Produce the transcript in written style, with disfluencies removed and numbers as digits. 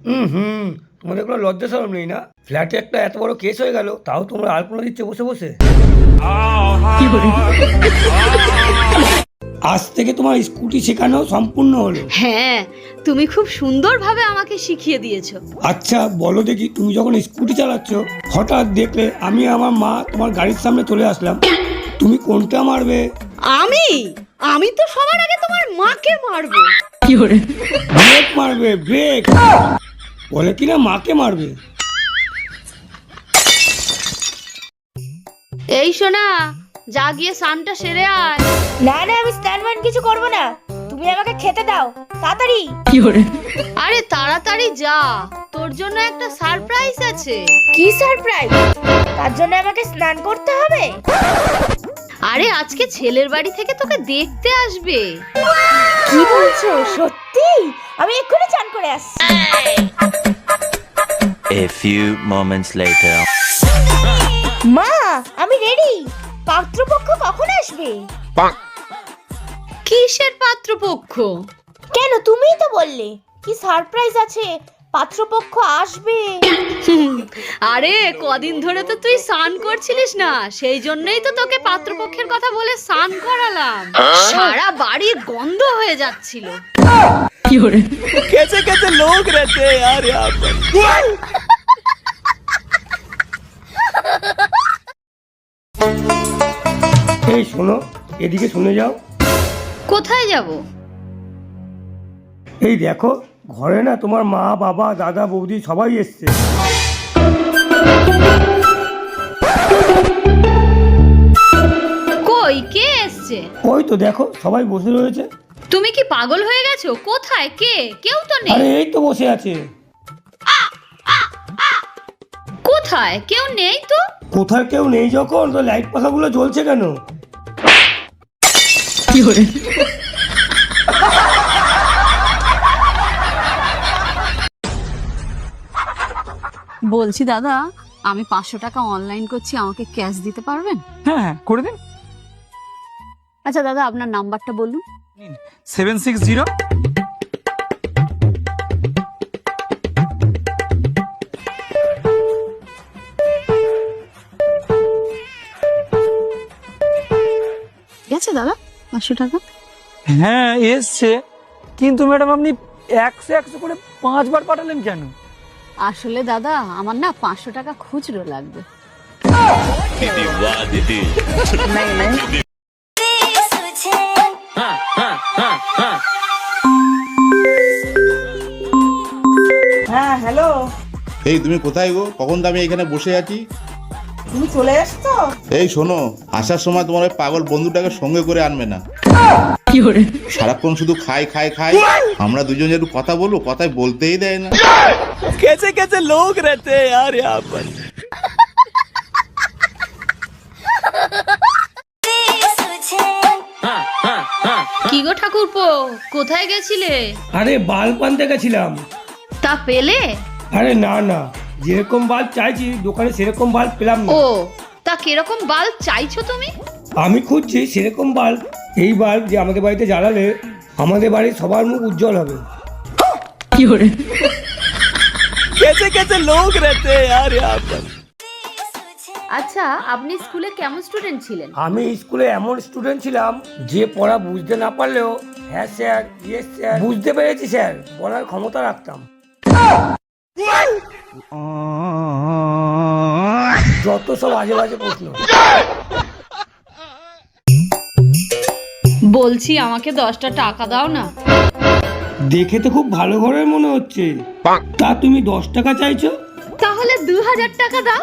হুম, তোমাদের কোনো লজ্জা শরম নেই না? ফ্ল্যাটে একটা এত বড় কেস হয়ে গেল, তাও তোমরা আলপনা দিচ্ছ বসে বসে। আজ থেকে তোমার স্কুটি শেখানো সম্পূর্ণ হলো। হ্যাঁ, তুমি খুব সুন্দরভাবে আমাকে শিখিয়ে দিয়েছো। আচ্ছা বলো দেখি, তুমি যখন স্কুটি চালাচ্ছ হঠাৎ দেখলে আমি আমার মা তোমার গাড়ির সামনে চলে আসলাম, তুমি কোনটা মারবে? আমি আমি তো সবার আগে তোমার মাকে মারবো। ব্রেক মারবে, ব্রেক বলে কিনা মাকে মারবে। এই শোনা, যা গিয়ে স্নানটা সেরে আয়। না না, আমি স্নান কিছু করব না, তুমি আমাকে খেতে দাও তাড়াতাড়ি। আরে তাড়াতাড়ি যা, তোর জন্য একটা সারপ্রাইজ আছে। কি সারপ্রাইজ? তার জন্য আমাকে স্নান করতে হবে? আরে আজকে ছেলের বাড়ি থেকে তোকে দেখতে আসবে। কি বলছো সত্যি? আমি এক্ষুনি চান করে আসছি। A few moments later. মা, আমি রেডি। পাত্রপক্ষ কখন আসবে? কিসের পাত্রপক্ষ? কেন, তুমিই তো বললে কি সারপ্রাইজ আছে, পাত্রপক্ষ আসবে। আরে কদিন ধরে তো তুই স্নান করছিলিস না, সেই জন্যই তো তোকে পাত্রপক্ষের কথা বলে স্নান করালাম। সারা বাড়ি গন্ধ হয়ে যাচ্ছিল। कैसे कैसे लोग रहते हैं यार यहाँ पर। এই শোনো, এদিকে শুনে যাও। কোথায় যাব? এই দেখো, ঘরে না তোমার মা বাবা দাদা বৌদি সবাই এসছে। কই, কে এসছে? ওই তো দেখো, সবাই বসে রয়েছে। তুমি কি পাগল হয়ে গেছো? কোথায় কে? কেউ তো নেই। আরে এই তো বসে আছে। কোথায়? কেউ নেই তো। কোথায় কেউ নেই যখন, তো লাইট পাখাগুলো জ্বলছে কেন? বলছি দাদা, আমি 500 টাকা অনলাইন করছি, আমাকে ক্যাশ দিতে পারবেন? হ্যাঁ হ্যাঁ করে দিন। আচ্ছা দাদা, আপনার নাম্বারটা বলুন। 760। গেছে দাদা 500 টাকা? হ্যাঁ এসছে, কিন্তু ম্যাডাম আপনি 100 করে 5 বার পাঠালেন কেন? আসলে দাদা, আমার না 500 টাকা খুচরো লাগবে। হ্যাঁ হ্যালো, এই তুমি কোথায় গো? কখন তো আমি এখানে বসে আছি। তুমি চলে এসছো? এই শোনো, আসার সময় তোমার ওই পাগল বন্ধুটাকে সঙ্গে করে আনবে না। সারাক্ষণ শুধু খাই খাই খাই। আমরা দুজন একটু কথা বলবো, কথাই বলতেই দেয় না। कैसे कैसे लोग रहते हैं यार यहाँ पर। কি গো ঠাকুরপো, কোথায় গেছিলে? আরে বাল্ব আনতে গেছিলাম। তা পেলে? আরে না না, যেরকম বাল্ব চাইছি দোকানে সেরকম বাল্ব পেলাম না। ও, তা কিরকম বাল্ব চাইছো তুমি? আমি খুঁজছি সেরকম বাল্ব, এই বাল্ব যে আমাদের বাড়িতে জ্বালালে আমাদের বাড়ির সবার মুখ উজ্জ্বল হবে। कैसे कैसे लोग रहते हैं यार यहाँ पर। আচ্ছা, আপনি স্কুলে কেমন স্টুডেন্ট ছিলেন? আমি স্কুলে এমন স্টুডেন্ট ছিলাম যে পড়া বুঝতে না পারলেও হ্যাঁ স্যার, ইয়েস স্যার, বুঝতে পেরেছি স্যার বলার ক্ষমতা রাখতাম। যত সব আজে বাজে প্রশ্ন। বলছি আমাকে 10টা টাকা দাও না। দেখে তো খুব ভালো ঘরের মনে হচ্ছে, তা তুমি 10 টাকা চাইছো? তাহলে 2000 টাকা দাও।